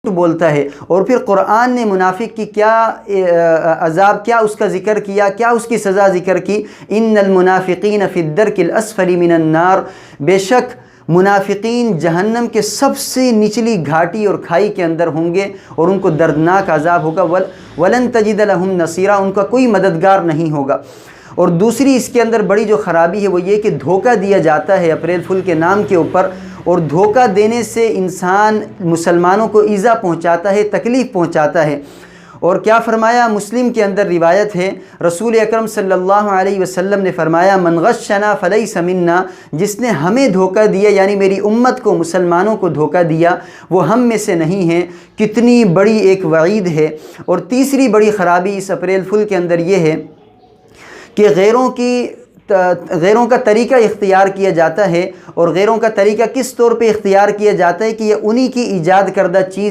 झूठ बोलता है। और फिर कुरान ने मुनाफिक की क्या अज़ाब, क्या उसका ज़िक्र किया, क्या उसकी सज़ा ज़िक्र की। इन्नल मुनाफिकीन फ़िद्दरकिल अस्फली मिनन नार, बेशक मुनाफिकीन जहन्नम के सबसे निचली घाटी और खाई के अंदर होंगे और उनको दर्दनाक अज़ाब होगा। वलन तजिद लहुम नसीरा, उनका कोई मददगार नहीं होगा। और दूसरी इसके अंदर बड़ी जो ख़राबी है वो ये कि धोखा दिया जाता है अप्रैल फूल के नाम के ऊपर, और धोखा देने से इंसान मुसलमानों को ईज़ा पहुँचाता है, तकलीफ़ पहुँचाता है। और क्या फ़रमाया, मुस्लिम के अंदर रिवायत है, रसूल अकरम सल्लल्लाहु अलैहि वसल्लम ने फ़रमाया, मन गश्शना फलैस मिन्ना, जिसने हमें धोखा दिया यानी मेरी उम्मत को, मुसलमानों को धोखा दिया, वो हम में से नहीं है। कितनी बड़ी एक वईद है। और तीसरी बड़ी ख़राबी इस अप्रैल फूल के अंदर ये है कि गैरों का तरीका इख्तियार किया जाता है। और गैरों का तरीका किस तौर पे इख्तियार किया जाता है कि ये उन्हीं की ईजाद करदा चीज़